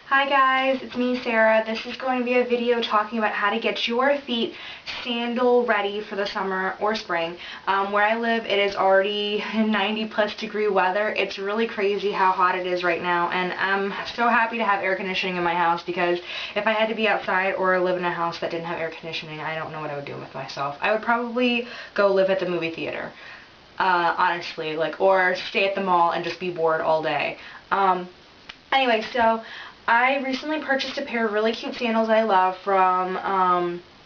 Hi guys, it's me Sarah. This is going to be a video talking about how to get your feet sandal ready for the summer or spring. Where I live, it is already 90+ degree weather. It's really crazy how hot it is right now, and I'm so happy to have air conditioning in my house, because if I had to be outside or live in a house that didn't have air conditioning, I don't know what I would do with myself. I would probably go live at the movie theater, honestly, or stay at the mall and just be bored all day. Anyway, so I recently purchased a pair of really cute sandals I love from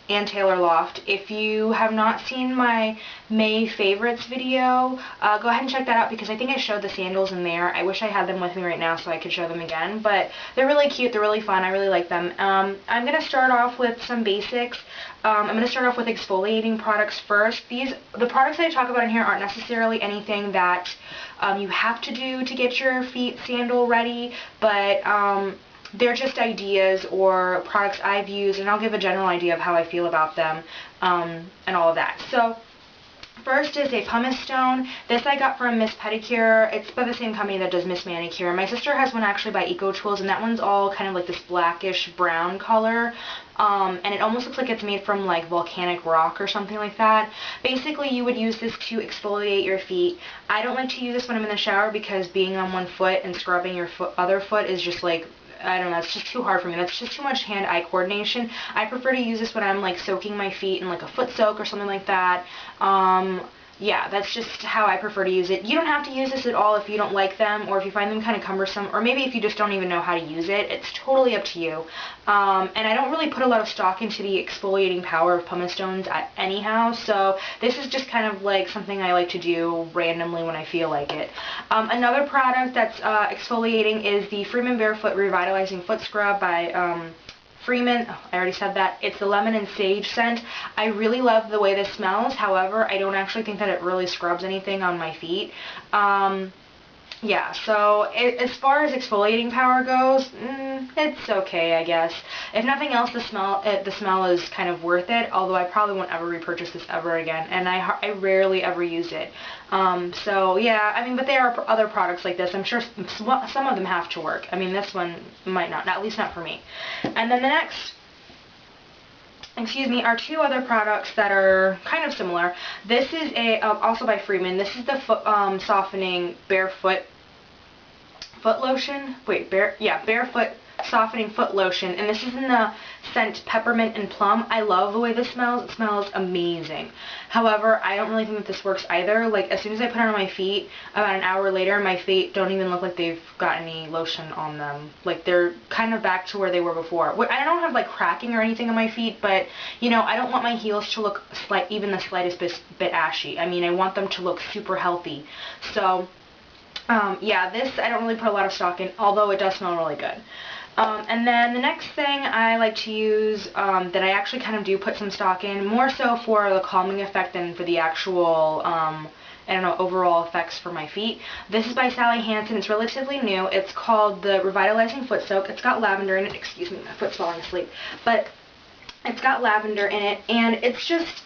Ann Taylor Loft. If you have not seen my May favorites video, go ahead and check that out, because I think I showed the sandals in there. I wish I had them with me right now so I could show them again, but they're really cute, they're really fun, I really like them. I'm going to start off with some basics. I'm going to start off with exfoliating products first. The products that I talk about in here aren't necessarily anything that you have to do to get your feet sandal ready, but they're just ideas or products I've used, and I'll give a general idea of how I feel about them and all of that. So first is a Pumice Stone. This I got from Miss Pedicure. It's by the same company that does Miss Manicure. My sister has one actually by Eco Tools, and that one's all kind of like this blackish brown color. And it almost looks like it's made from like volcanic rock or something like that. Basically, you would use this to exfoliate your feet. I don't like to use this when I'm in the shower, because being on one foot and scrubbing your other foot is just like, I don't know, it's just too hard for me. That's just too much hand-eye coordination. I prefer to use this when I'm like soaking my feet in like a foot soak or something like that. Yeah, that's just how I prefer to use it. You don't have to use this at all if you don't like them, or if you find them kind of cumbersome, or maybe if you just don't even know how to use it. It's totally up to you. And I don't really put a lot of stock into the exfoliating power of Pumice Stones anyhow, so this is just kind of like something I like to do randomly when I feel like it. Another product that's exfoliating is the Freeman Barefoot Revitalizing Foot Scrub by Freeman. Oh, I already said that. It's the lemon and sage scent. I really love the way this smells. However, I don't actually think that it really scrubs anything on my feet. Yeah, so as far as exfoliating power goes, it's okay, I guess. If nothing else, the smell is kind of worth it, although I probably won't ever repurchase this ever again, and I rarely ever use it. So yeah, I mean, but there are other products like this. I'm sure some of them have to work. I mean, this one might not, at least not for me. And then the next, are two other products that are kind of similar. This is also by Freeman. This is the softening barefoot foot lotion. Barefoot softening foot lotion, and this is in the scent Peppermint and Plum. I love the way this smells. It smells amazing. However, I don't really think that this works either. Like, as soon as I put it on my feet, about an hour later, my feet don't even look like they've got any lotion on them. Like, they're kind of back to where they were before. I don't have like cracking or anything on my feet, but you know, I don't want my heels to look even the slightest bit ashy. I mean, I want them to look super healthy. So yeah, this I don't really put a lot of stock in, although it does smell really good. And then the next thing I like to use, that I actually kind of do put some stock in, more so for the calming effect than for the actual, I don't know, overall effects for my feet. This is by Hansen. It's relatively new. It's called the Revitalizing Foot Soak. It's got lavender in it. Excuse me, my foot's falling asleep. But it's got lavender in it, and it's just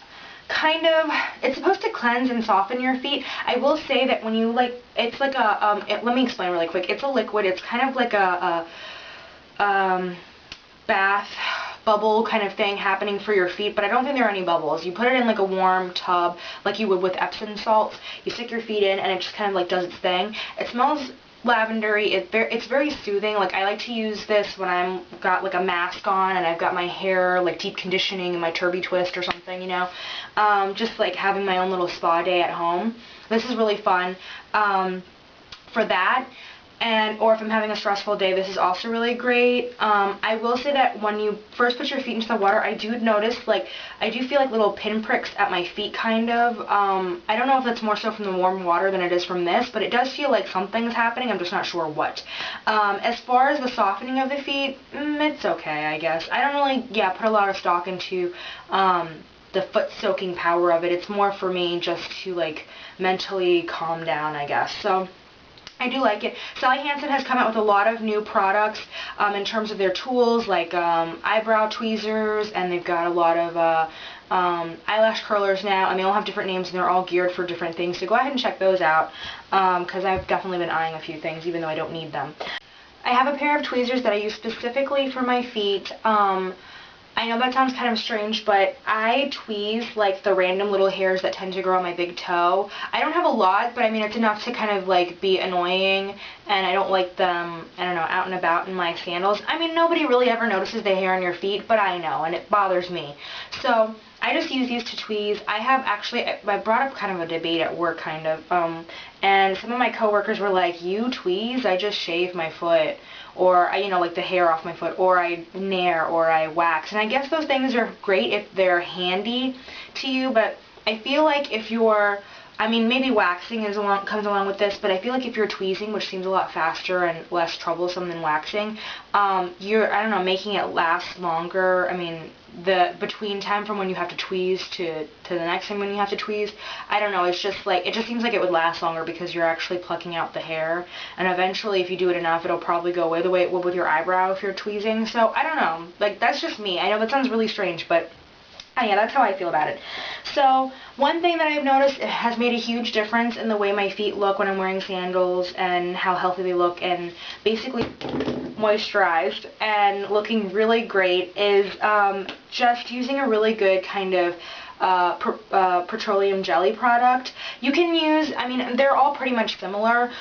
kind of, it's supposed to cleanse and soften your feet. I will say that when you it's like a, let me explain really quick. It's a liquid. It's kind of like a bath bubble kind of thing happening for your feet, but I don't think there are any bubbles. You put it in like a warm tub like you would with Epsom salts. You stick your feet in, and it just kind of like does its thing. It smells lavendery. It's very soothing. Like, I like to use this when I'm got like a mask on and I've got my hair like deep conditioning and my turby twist or something, you know, just like having my own little spa day at home. This is really fun for that. Or if I'm having a stressful day, this is also really great. I will say that when you first put your feet into the water, I do notice, I do feel like little pinpricks at my feet, kind of. I don't know if that's more so from the warm water than it is from this, but it does feel like something's happening. I'm just not sure what. As far as the softening of the feet, it's okay, I guess. I don't really, put a lot of stock into the foot soaking power of it. It's more for me just to, mentally calm down, I guess. So I do like it. Hansen has come out with a lot of new products in terms of their tools, like eyebrow tweezers, and they've got a lot of eyelash curlers now, and they all have different names, and they're all geared for different things, so go ahead and check those out, because I've definitely been eyeing a few things, even though I don't need them. I have a pair of tweezers that I use specifically for my feet. I know that sounds kind of strange, but I tweeze like the random little hairs that tend to grow on my big toe. I don't have a lot, but I mean it's enough to kind of like be annoying, and I don't like them, I don't know, out and about in my sandals. I mean, nobody really ever notices the hair on your feet, but I know, and it bothers me. So I just use these to tweeze. I have actually, I brought up kind of a debate at work, kind of, and some of my coworkers were like, you tweeze? I just shave my foot, or, you know, like the hair off my foot, or I nair, or I wax. And I guess those things are great if they're handy to you, but I feel like if you're, I mean, maybe waxing comes along with this, but I feel like if you're tweezing, which seems a lot faster and less troublesome than waxing, you're, I don't know, making it last longer. I mean, the between time from when you have to tweeze to the next time when you have to tweeze, I don't know, it's just like, it just seems like it would last longer because you're actually plucking out the hair, and eventually if you do it enough, it'll probably go away the way it would with your eyebrow if you're tweezing. So I don't know, like, that's just me. I know that sounds really strange, but yeah, that's how I feel about it. So one thing that I've noticed, it has made a huge difference in the way my feet look when I'm wearing sandals and how healthy they look and basically moisturized and looking really great, is just using a really good kind of petroleum jelly product. You can use, I mean, they're all pretty much similar.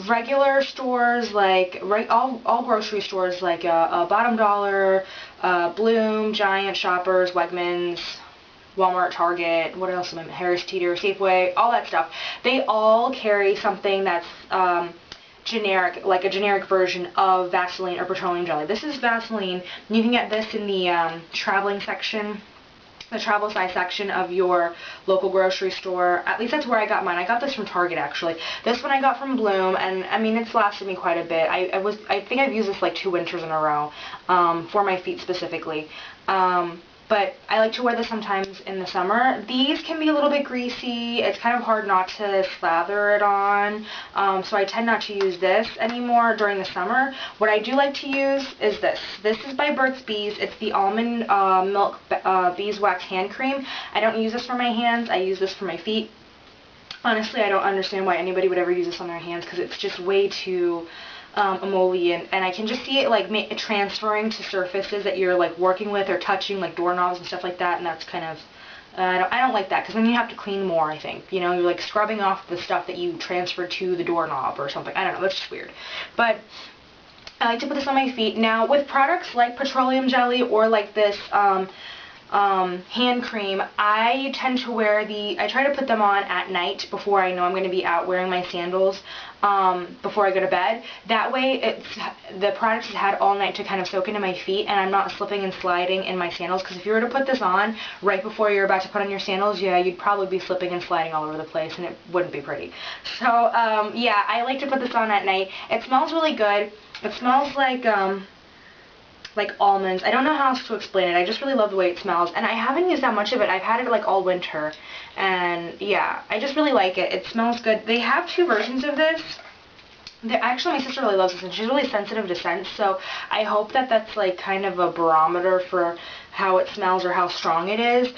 Regular stores, like all grocery stores, like Bottom Dollar, Bloom, Giant, Shoppers, Wegmans, Walmart, Target, what else am I, Harris Teeter, Safeway, all that stuff. They all carry something that's generic, like a generic version of Vaseline or petroleum jelly. This is Vaseline. You can get this in the traveling section, the travel size section of your local grocery store. At least that's where I got mine. I got this from Target, actually. This one I got from Bloom, and I mean, it's lasted me quite a bit. I think I've used this like 2 winters in a row, for my feet specifically. But I like to wear this sometimes in the summer. These can be a little bit greasy. It's kind of hard not to slather it on, so I tend not to use this anymore during the summer. What I do like to use is this. This is by Burt's Bees. It's the Almond Milk Beeswax Hand Cream. I don't use this for my hands. I use this for my feet. Honestly, I don't understand why anybody would ever use this on their hands, because it's just way too emollient, and I can just see it like transferring to surfaces that you're like working with or touching, like doorknobs and stuff like that, and that's kind of, I don't like that, because then you have to clean more, I think. You know, you're like scrubbing off the stuff that you transfer to the doorknob or something. I don't know, that's just weird. But I like to put this on my feet. Now, with products like petroleum jelly or like this hand cream, I tend to wear I try to put them on at night before I know I'm going to be out wearing my sandals, before I go to bed. That way the product has had all night to kind of soak into my feet, and I'm not slipping and sliding in my sandals, because if you were to put this on right before you're about to put on your sandals, yeah, you'd probably be slipping and sliding all over the place, and it wouldn't be pretty. So yeah, I like to put this on at night. It smells really good. It smells like almonds. I don't know how else to explain it. I just really love the way it smells, and I haven't used that much of it. I've had it like all winter, and yeah, I just really like it. It smells good. They have 2 versions of this. Actually, my sister really loves this, and she's really sensitive to scents, so I hope that that's like kind of a barometer for how it smells or how strong it is.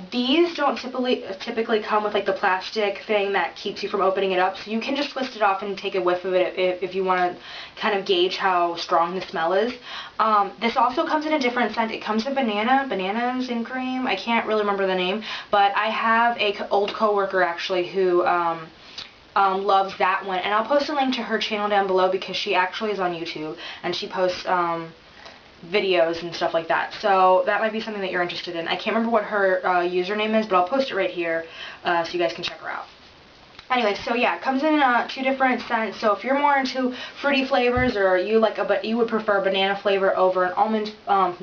These don't typically come with like the plastic thing that keeps you from opening it up, so you can just twist it off and take a whiff of it if you want to kind of gauge how strong the smell is. This also comes in a different scent. It comes in bananas and cream. I can't really remember the name, but I have a old coworker actually who loves that one, and I'll post a link to her channel down below, because she actually is on YouTube and she posts videos and stuff like that, so that might be something that you're interested in. I can't remember what her username is, but I'll post it right here so you guys can check her out. Anyway, so yeah, it comes in 2 different scents. So if you're more into fruity flavors, or you like you would prefer banana flavor over an almond, a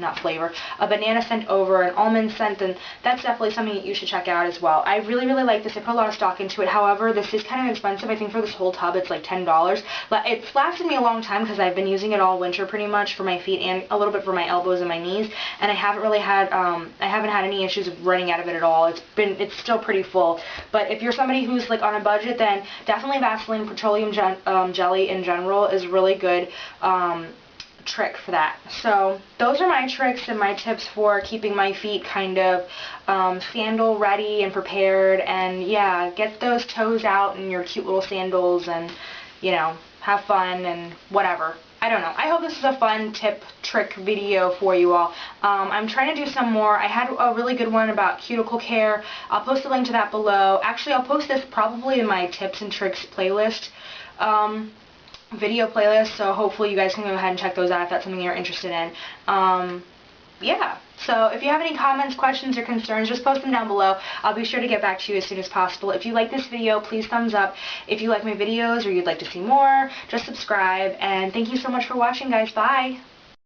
banana scent over an almond scent, then that's definitely something that you should check out as well. I really, really like this. I put a lot of stock into it. However, this is kind of expensive. I think for this whole tub, it's like $10. But it's lasted me a long time, because I've been using it all winter pretty much for my feet and a little bit for my elbows and my knees, and I haven't really had, I haven't had any issues of running out of it at all. It's still pretty full. But if you're somebody who's like on a budget, then definitely Vaseline petroleum jelly in general is a really good trick for that. So those are my tricks and my tips for keeping my feet kind of sandal ready and prepared, and yeah, get those toes out in your cute little sandals and, you know, have fun and whatever. I don't know. I hope this is a fun tip, trick video for you all. I'm trying to do some more. I had a really good one about cuticle care. I'll post a link to that below. Actually, I'll post this probably in my tips and tricks playlist, video playlist, so hopefully you guys can go ahead and check those out if that's something you're interested in. Yeah, so if you have any comments, questions, or concerns, just post them down below. I'll be sure to get back to you as soon as possible. If you like this video, please thumbs up. If you like my videos or you'd like to see more, just subscribe. And thank you so much for watching, guys. Bye!